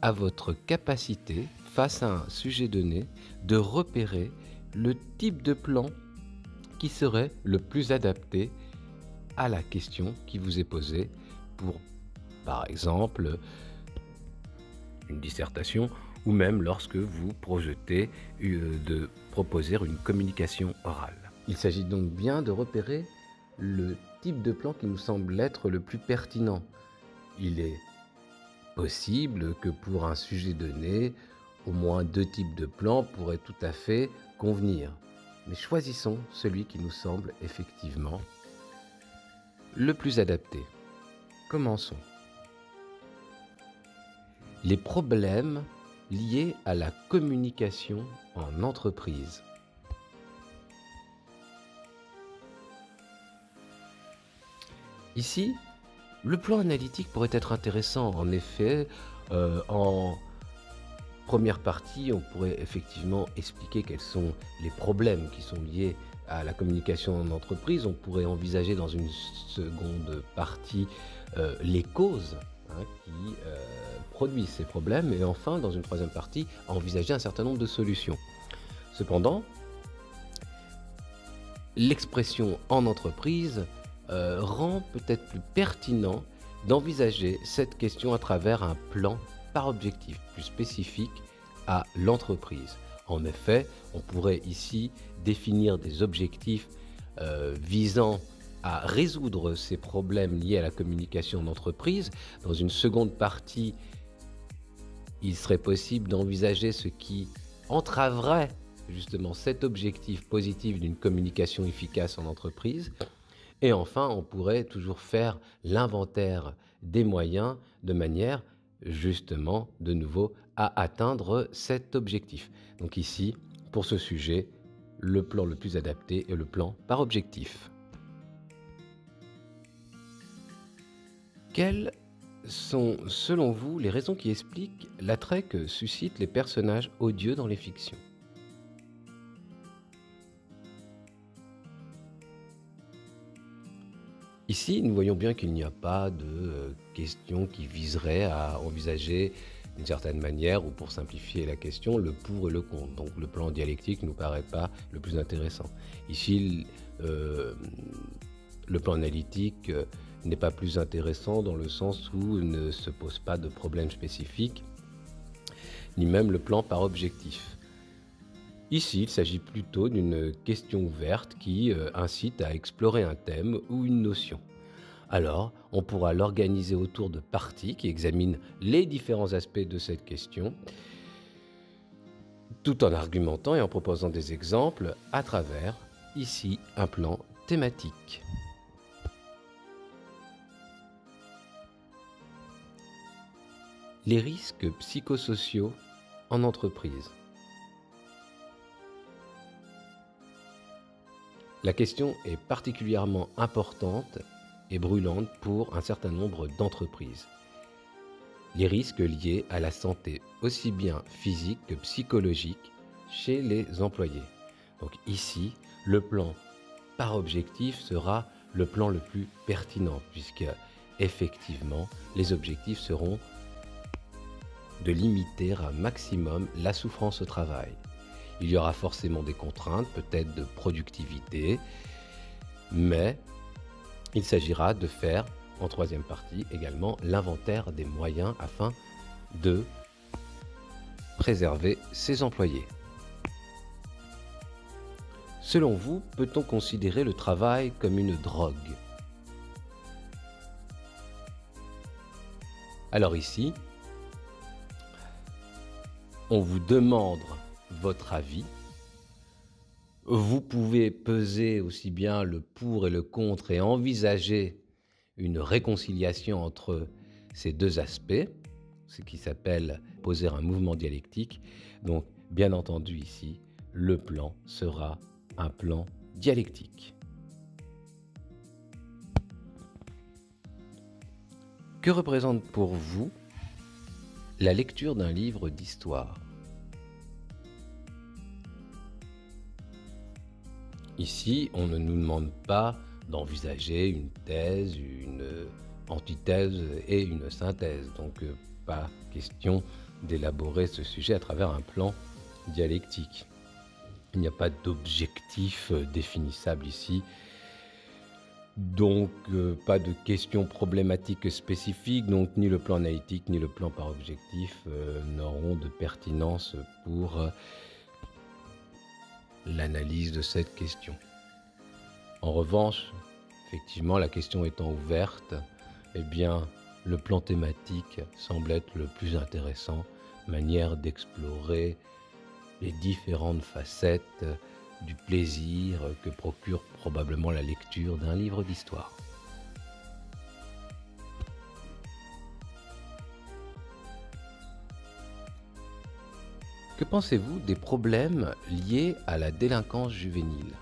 à votre capacité, face à un sujet donné, de repérer le type de plan qui serait le plus adapté à la question qui vous est posée pour, par exemple, une dissertation ou même lorsque vous projetez de proposer une communication orale. Il s'agit donc bien de repérer le type de plan qui nous semble être le plus pertinent. Il est possible que pour un sujet donné, au moins 2 types de plans pourraient tout à fait convenir. Mais choisissons celui qui nous semble effectivement le plus adapté. Commençons. Les problèmes liés à la communication en entreprise. Ici, le plan analytique pourrait être intéressant. En effet, en première partie, on pourrait effectivement expliquer quels sont les problèmes qui sont liés à la communication en entreprise. On pourrait envisager dans une seconde partie les causes qui produisent ces problèmes. Et enfin, dans une troisième partie, envisager un certain nombre de solutions. Cependant, l'expression en entreprise rend peut-être plus pertinent d'envisager cette question à travers un plan par objectif plus spécifique à l'entreprise. En effet, on pourrait ici définir des objectifs visant à résoudre ces problèmes liés à la communication en entreprise. Dans une seconde partie, il serait possible d'envisager ce qui entraverait justement cet objectif positif d'une communication efficace en entreprise. Et enfin, on pourrait toujours faire l'inventaire des moyens de manière justement, de nouveau, à atteindre cet objectif. Donc ici, pour ce sujet, le plan le plus adapté est le plan par objectif. Quelles sont, selon vous, les raisons qui expliquent l'attrait que suscitent les personnages odieux dans les fictions ? Ici, nous voyons bien qu'il n'y a pas de question qui viserait à envisager d'une certaine manière, ou pour simplifier la question, le pour et le contre. Donc le plan dialectique ne nous paraît pas le plus intéressant. Ici, le plan analytique n'est pas plus intéressant dans le sens où il ne se pose pas de problème spécifique, ni même le plan par objectif. Ici, il s'agit plutôt d'une question ouverte qui incite à explorer un thème ou une notion. Alors, on pourra l'organiser autour de parties qui examinent les différents aspects de cette question, tout en argumentant et en proposant des exemples à travers, ici, un plan thématique. Les risques psychosociaux en entreprise. La question est particulièrement importante et brûlante pour un certain nombre d'entreprises. Les risques liés à la santé aussi bien physique que psychologique chez les employés. Donc ici, le plan par objectif sera le plan le plus pertinent puisque effectivement, les objectifs seront de limiter un maximum la souffrance au travail. Il y aura forcément des contraintes, peut-être de productivité, mais il s'agira de faire, en troisième partie, également l'inventaire des moyens afin de préserver ses employés. Selon vous, peut-on considérer le travail comme une drogue ? Alors ici, on vous demande votre avis. Vous pouvez peser aussi bien le pour et le contre et envisager une réconciliation entre ces deux aspects, ce qui s'appelle poser un mouvement dialectique. Donc, bien entendu ici, le plan sera un plan dialectique. Que représente pour vous la lecture d'un livre d'histoire ? Ici, on ne nous demande pas d'envisager une thèse, une antithèse et une synthèse. Donc, pas question d'élaborer ce sujet à travers un plan dialectique. Il n'y a pas d'objectif définissable ici. Donc, pas de questions problématiques spécifiques, donc ni le plan analytique ni le plan par objectif n'auront de pertinence pour l'analyse de cette question. En revanche, effectivement, la question étant ouverte, eh bien, le plan thématique semble être le plus intéressant, manière d'explorer les différentes facettes du plaisir que procure probablement la lecture d'un livre d'histoire. Que pensez-vous des problèmes liés à la délinquance juvénile ?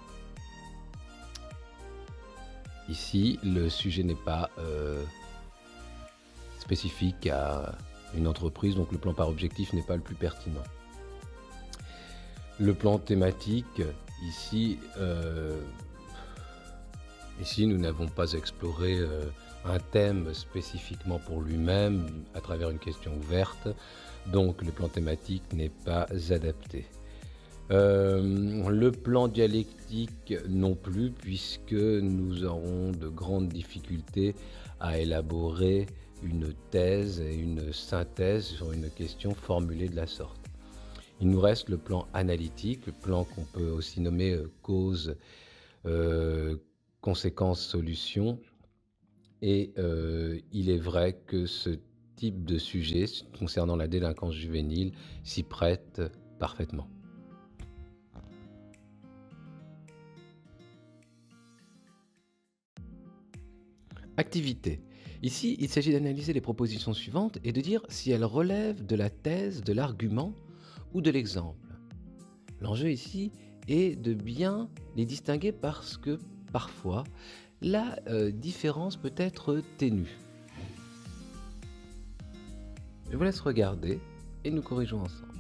Ici, le sujet n'est pas spécifique à une entreprise, donc le plan par objectif n'est pas le plus pertinent. Le plan thématique, ici nous n'avons pas exploré un thème spécifiquement pour lui-même à travers une question ouverte, donc le plan thématique n'est pas adapté. Le plan dialectique non plus, puisque nous aurons de grandes difficultés à élaborer une thèse et une synthèse sur une question formulée de la sorte. Il nous reste le plan analytique, le plan qu'on peut aussi nommer cause, conséquence, solution. Et il est vrai que ce type de sujet concernant la délinquance juvénile s'y prête parfaitement. Activité. Ici, il s'agit d'analyser les propositions suivantes et de dire si elles relèvent de la thèse, de l'argument ou de l'exemple. L'enjeu ici est de bien les distinguer parce que parfois la différence peut être ténue. Je vous laisse regarder et nous corrigeons ensemble.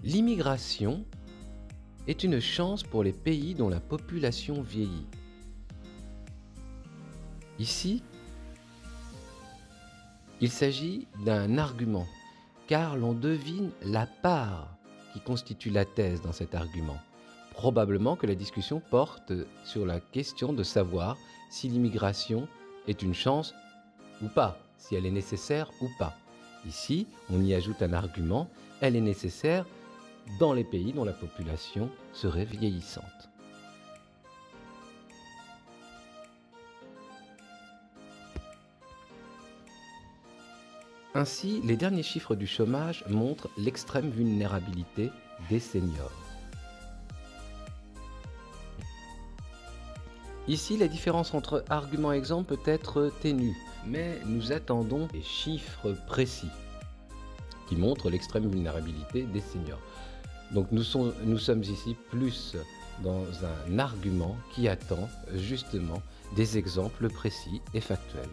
L'immigration est une chance pour les pays dont la population vieillit. Ici, il s'agit d'un argument, car l'on devine la part qui constitue la thèse dans cet argument. Probablement que la discussion porte sur la question de savoir si l'immigration est une chance ou pas, si elle est nécessaire ou pas. Ici, on y ajoute un argument, elle est nécessaire dans les pays dont la population serait vieillissante. Ainsi, les derniers chiffres du chômage montrent l'extrême vulnérabilité des seniors. Ici, la différence entre argument et exemple peut être ténue, mais nous attendons des chiffres précis qui montrent l'extrême vulnérabilité des seniors. Donc nous sommes ici plus dans un argument qui attend justement des exemples précis et factuels.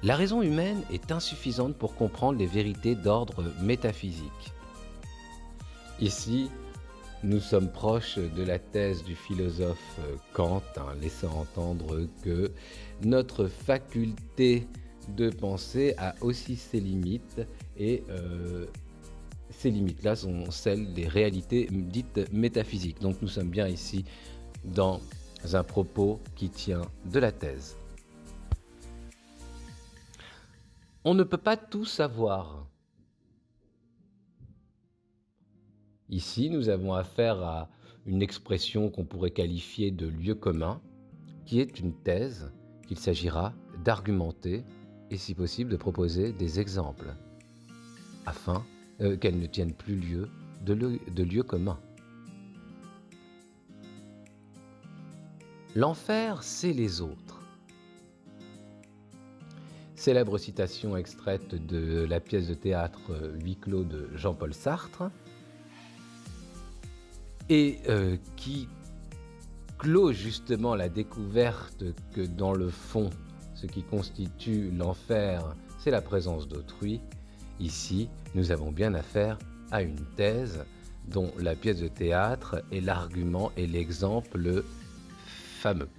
La raison humaine est insuffisante pour comprendre les vérités d'ordre métaphysique. Ici, nous sommes proches de la thèse du philosophe Kant, laissant entendre que notre faculté de penser a aussi ses limites et ces limites-là sont celles des réalités dites métaphysiques. Donc nous sommes bien ici dans un propos qui tient de la thèse. On ne peut pas tout savoir. Ici, nous avons affaire à une expression qu'on pourrait qualifier de lieu commun, qui est une thèse qu'il s'agira d'argumenter et, si possible, de proposer des exemples, afin qu'elle ne tienne plus lieu de lieu commun. L'enfer, c'est les autres. Célèbre citation extraite de la pièce de théâtre Huis clos de Jean-Paul Sartre, et qui clôt justement la découverte que dans le fond, ce qui constitue l'enfer, c'est la présence d'autrui. Ici, nous avons bien affaire à une thèse dont la pièce de théâtre est l'argument et l'exemple fameux.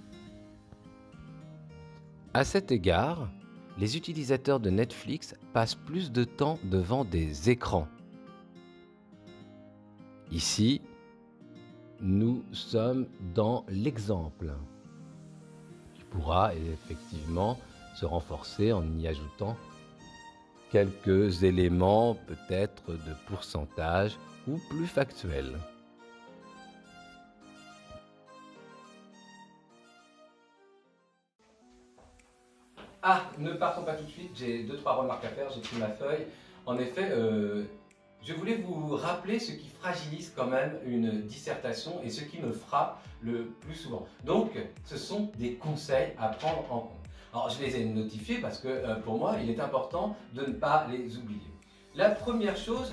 À cet égard, les utilisateurs de Netflix passent plus de temps devant des écrans Ici, nous sommes dans l'exemple, qui pourra effectivement se renforcer en y ajoutant quelques éléments peut-être de pourcentage ou plus factuels. Ah, ne partons pas tout de suite, j'ai 2-3 remarques à faire, j'ai pris ma feuille. En effet, je voulais vous rappeler ce qui fragilise quand même une dissertation et ce qui me frappe le plus souvent. Donc, ce sont des conseils à prendre en compte. Alors, je les ai notifiés parce que pour moi, il est important de ne pas les oublier. La première chose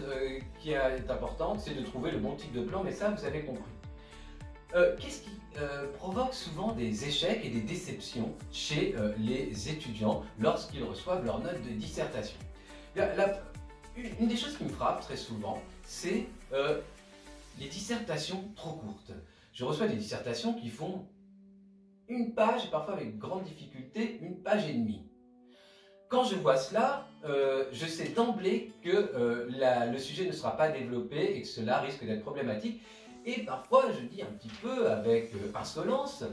qui est importante, c'est de trouver le bon type de plan, mais ça, vous avez compris. Qu'est-ce qui provoque souvent des échecs et des déceptions chez les étudiants lorsqu'ils reçoivent leur note de dissertation? Une des choses qui me frappe très souvent, c'est les dissertations trop courtes. Je reçois des dissertations qui font une page, et parfois avec grande difficulté, 1 page et demie. Quand je vois cela, je sais d'emblée que le sujet ne sera pas développé et que cela risque d'être problématique. Et parfois, je dis un petit peu avec insolence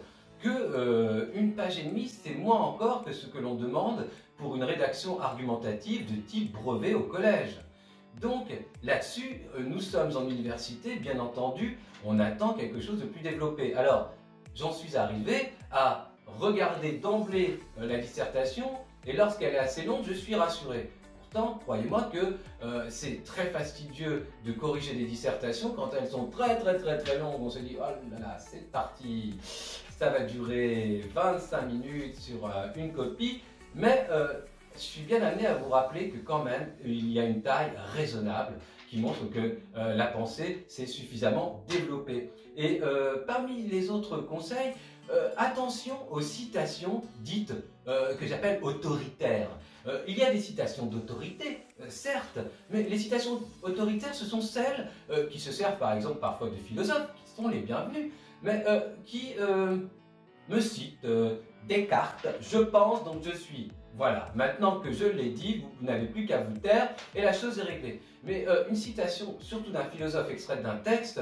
que 1 page et demie, c'est moins encore que ce que l'on demande pour une rédaction argumentative de type brevet au collège. Donc là-dessus, nous sommes en université, bien entendu, on attend quelque chose de plus développé. Alors, j'en suis arrivé à regarder d'emblée la dissertation et lorsqu'elle est assez longue, je suis rassuré. Pourtant, croyez-moi que c'est très fastidieux de corriger des dissertations quand elles sont très longues. On se dit, oh là là, c'est parti, ça va durer 25 minutes sur une copie. Mais je suis bien amené à vous rappeler que quand même, il y a une taille raisonnable qui montre que la pensée s'est suffisamment développée. Et parmi les autres conseils, attention aux citations dites que j'appelle autoritaires. Il y a des citations d'autorité, certes, mais les citations autoritaires, ce sont celles qui se servent par exemple parfois de philosophes, qui sont les bienvenus, mais qui me citent Descartes, je pense donc je suis. Voilà, maintenant que je l'ai dit, vous n'avez plus qu'à vous taire et la chose est réglée. Mais une citation, surtout d'un philosophe extraite d'un texte,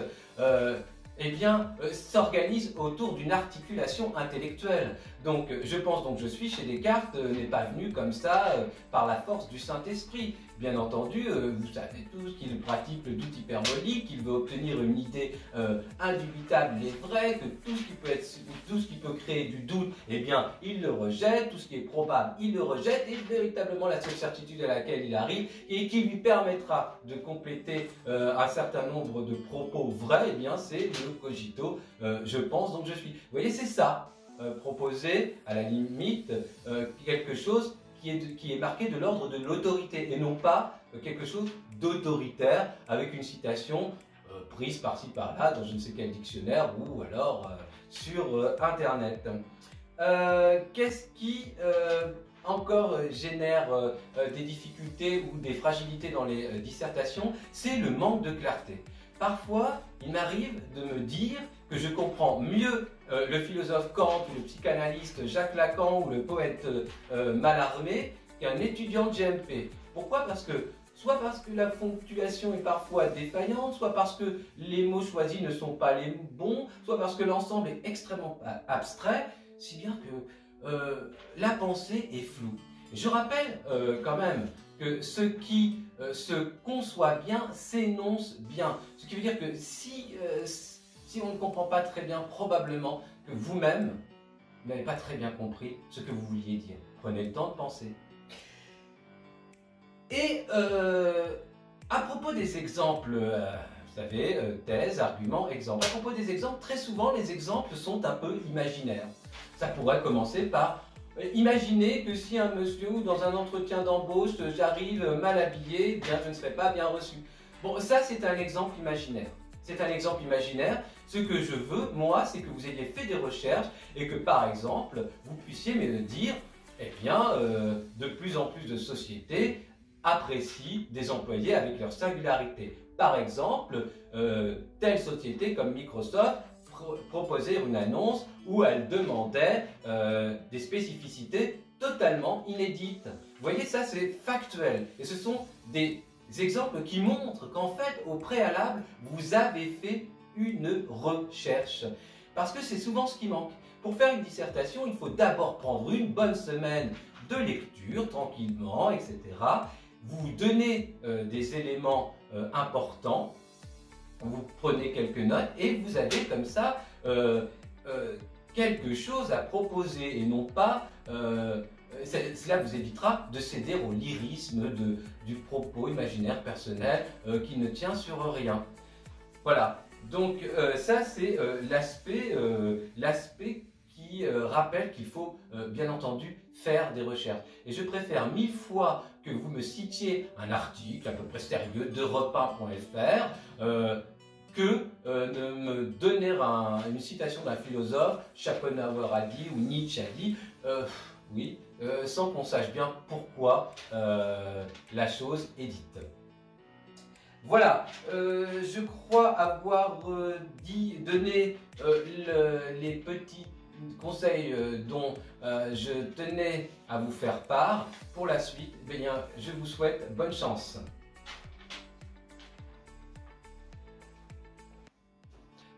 s'organise autour d'une articulation intellectuelle. Donc, je pense donc je suis chez Descartes n'est pas venu comme ça par la force du Saint-Esprit. Bien entendu, vous savez tous qu'il pratique le doute hyperbolique, qu'il veut obtenir une idée indubitable et vraie, que tout ce qui peut créer du doute, eh bien, il le rejette, tout ce qui est probable, il le rejette, et véritablement la seule certitude à laquelle il arrive et qui lui permettra de compléter un certain nombre de propos vrais, eh bien, c'est le cogito, je pense donc je suis. Vous voyez, c'est ça, proposer à la limite quelque chose qui est marqué de l'ordre de l'autorité et non pas quelque chose d'autoritaire avec une citation prise par-ci par-là dans je ne sais quel dictionnaire ou alors sur Internet. Qu'est-ce qui encore génère des difficultés ou des fragilités dans les dissertations? C'est le manque de clarté. Parfois, il m'arrive de me dire que je comprends mieux le philosophe Kant ou le psychanalyste Jacques Lacan ou le poète Mallarmé qu'un étudiant de GMP. Pourquoi? Soit parce que la ponctuation est parfois défaillante, soit parce que les mots choisis ne sont pas les bons, soit parce que l'ensemble est extrêmement abstrait, si bien que la pensée est floue. Je rappelle quand même que ce qui se conçoit bien s'énonce bien. Ce qui veut dire que si on ne comprend pas très bien, probablement que vous-même n'avez pas très bien compris ce que vous vouliez dire. Prenez le temps de penser. Et à propos des exemples, vous savez, thèse, argument, exemple. À propos des exemples, très souvent les exemples sont un peu imaginaires. Ça pourrait commencer par imaginez que si un monsieur ou dans un entretien d'embauche, j'arrive mal habillé, eh bien je ne serai pas bien reçu. Bon, ça c'est un exemple imaginaire. C'est un exemple imaginaire. Ce que je veux, moi, c'est que vous ayez fait des recherches et que, par exemple, vous puissiez me dire, eh bien, de plus en plus de sociétés apprécient des employés avec leur singularité. Par exemple, telle société comme Microsoft proposait une annonce où elle demandait des spécificités totalement inédites. Vous voyez, ça c'est factuel. Et ce sont des exemples qui montrent qu'en fait, au préalable, vous avez fait une recherche. Parce que c'est souvent ce qui manque. Pour faire une dissertation, il faut d'abord prendre une bonne semaine de lecture, tranquillement, etc. Vous donnez des éléments importants, vous prenez quelques notes et vous avez comme ça quelque chose à proposer et non pas... cela vous évitera de céder au lyrisme du propos imaginaire personnel qui ne tient sur rien. Voilà, donc ça c'est l'aspect qui rappelle qu'il faut bien entendu faire des recherches. Et je préfère 1000 fois que vous me citiez un article à peu près sérieux d'europe1.fr que de me donner une citation d'un philosophe, Schopenhauer a dit ou Nietzsche a dit, oui, sans qu'on sache bien pourquoi la chose est dite. Voilà, je crois avoir donné les petits conseils dont je tenais à vous faire part. Pour la suite, eh bien, je vous souhaite bonne chance.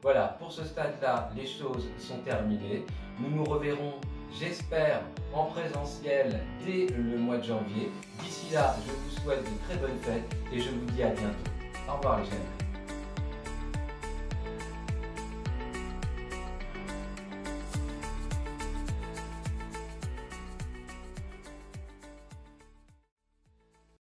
Voilà, pour ce stade-là, les choses sont terminées. Nous nous reverrons, j'espère, en présentiel dès le mois de janvier. D'ici là, je vous souhaite de très bonnes fêtes et je vous dis à bientôt. Au revoir les jeunes.